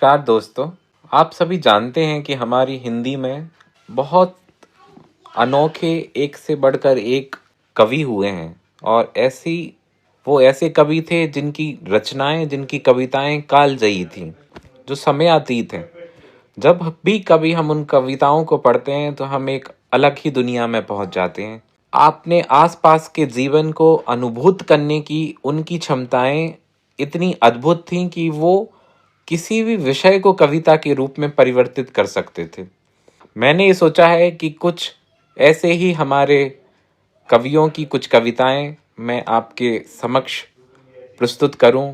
नमस्कार दोस्तों। आप सभी जानते हैं कि हमारी हिंदी में बहुत अनोखे एक से बढ़कर एक कवि हुए हैं और ऐसे कवि थे जिनकी रचनाएं, जिनकी कविताएं कालजयी थीं, जो समयातीत हैं। जब भी कभी हम उन कविताओं को पढ़ते हैं तो हम एक अलग ही दुनिया में पहुंच जाते हैं। अपने आसपास के जीवन को अनुभूत करने की उनकी क्षमताएं इतनी अद्भुत थीं कि वो किसी भी विषय को कविता के रूप में परिवर्तित कर सकते थे। मैंने ये सोचा है कि कुछ ऐसे ही हमारे कवियों की कुछ कविताएं मैं आपके समक्ष प्रस्तुत करूं,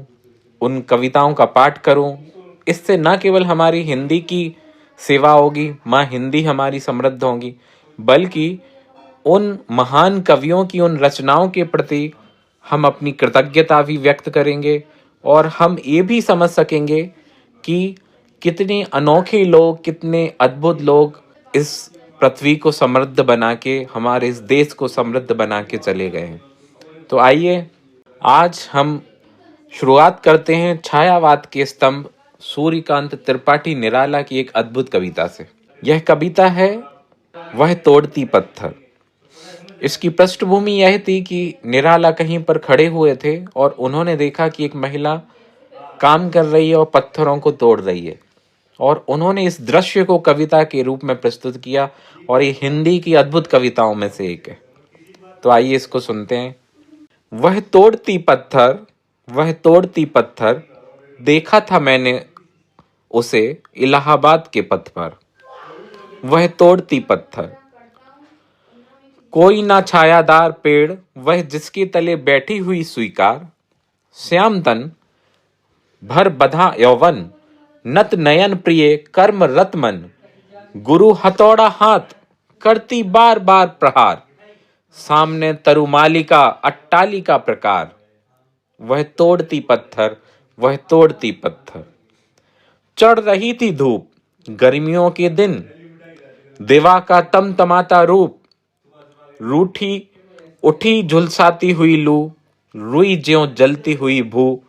उन कविताओं का पाठ करूं। इससे न केवल हमारी हिंदी की सेवा होगी, माँ हिंदी हमारी समृद्ध होगी, बल्कि उन महान कवियों की उन रचनाओं के प्रति हम अपनी कृतज्ञता भी व्यक्त करेंगे और हम ये भी समझ सकेंगे कि कितने अनोखे लोग, कितने अद्भुत लोग इस पृथ्वी को समृद्ध बना के, हमारे इस देश को समृद्ध बना के चले गए हैं। तो आइए आज हम शुरुआत करते हैं छायावाद के स्तंभ सूर्यकांत त्रिपाठी निराला की एक अद्भुत कविता से। यह कविता है वह तोड़ती पत्थर। इसकी पृष्ठभूमि यह थी कि निराला कहीं पर खड़े हुए थे और उन्होंने देखा कि एक महिला काम कर रही है और पत्थरों को तोड़ रही है, और उन्होंने इस दृश्य को कविता के रूप में प्रस्तुत किया और ये हिंदी की अद्भुत कविताओं में से एक है। तो आइए इसको सुनते हैं। वह तोड़ती पत्थर, वह तोड़ती पत्थर, देखा था मैंने उसे इलाहाबाद के पथ पर। वह तोड़ती पत्थर, कोई ना छायादार पेड़, वह जिसके तले बैठी हुई स्वीकार। श्याम तन भर बधा यौवन, नत नयन प्रिय कर्म रत मन। गुरु हथौड़ा हाथ, करती बार बार प्रहार। सामने तरुमालिका अट्टालिका प्रकार। वह तोड़ती पत्थर, वह तोड़ती पत्थर। चढ़ रही थी धूप, गर्मियों के दिन, दिवा का तमतमाता रूप। रूठी उठी झुलसाती हुई लू, रुई ज्यों जलती हुई भू।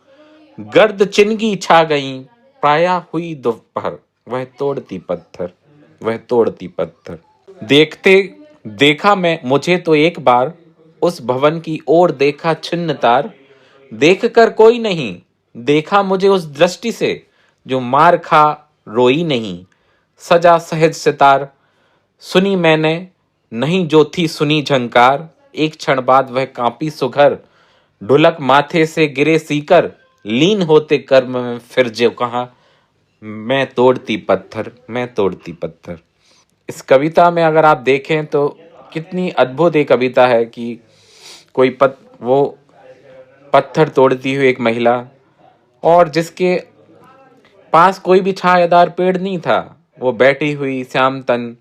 गर्द चिनगी छा गई, प्राया हुई दोपहर। वह तोड़ती पत्थर, वह तोड़ती पत्थर। देखते देखा मैं मुझे तो एक बार, उस भवन की ओर देखा छिन्न तार। देख कर कोई नहीं, देखा मुझे उस दृष्टि से, जो मार खा रोई नहीं। सजा सहज सितार, सुनी मैंने नहीं जो थी सुनी झंकार। एक क्षण बाद वह कांपी सुघर, ढुलक माथे से गिरे सीकर। लीन होते कर्म में फिर जो कहा, मैं तोड़ती पत्थर, मैं तोड़ती पत्थर। इस कविता में अगर आप देखें तो कितनी अद्भुत एक कविता है कि वो पत्थर तोड़ती हुई एक महिला, और जिसके पास कोई भी छायादार पेड़ नहीं था, वो बैठी हुई श्याम तन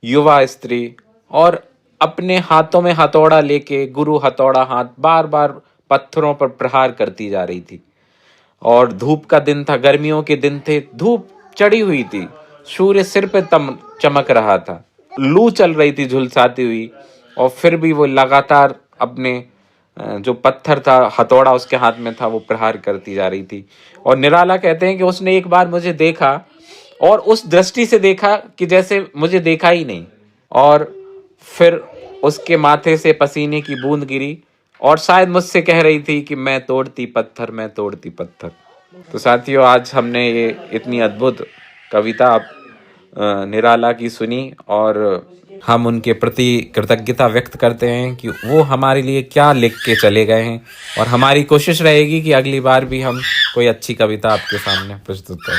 युवा स्त्री और अपने हाथों में हथौड़ा लेके, गुरु हथौड़ा हाथ, बार बार पत्थरों पर प्रहार करती जा रही थी। और धूप का दिन था, गर्मियों के दिन थे, धूप चढ़ी हुई थी, सूर्य सिर पे चमक रहा था, लू चल रही थी झुलसाती हुई, और फिर भी वो लगातार अपने जो पत्थर था, हथौड़ा उसके हाथ में था, वो प्रहार करती जा रही थी। और निराला कहते हैं कि उसने एक बार मुझे देखा और उस दृष्टि से देखा कि जैसे मुझे देखा ही नहीं, और फिर उसके माथे से पसीने की बूंद गिरी और शायद मुझसे कह रही थी कि मैं तोड़ती पत्थर, मैं तोड़ती पत्थर। तो साथियों, आज हमने ये इतनी अद्भुत कविता निराला की सुनी और हम उनके प्रति कृतज्ञता व्यक्त करते हैं कि वो हमारे लिए क्या लिख के चले गए हैं, और हमारी कोशिश रहेगी कि अगली बार भी हम कोई अच्छी कविता आपके सामने प्रस्तुत करें।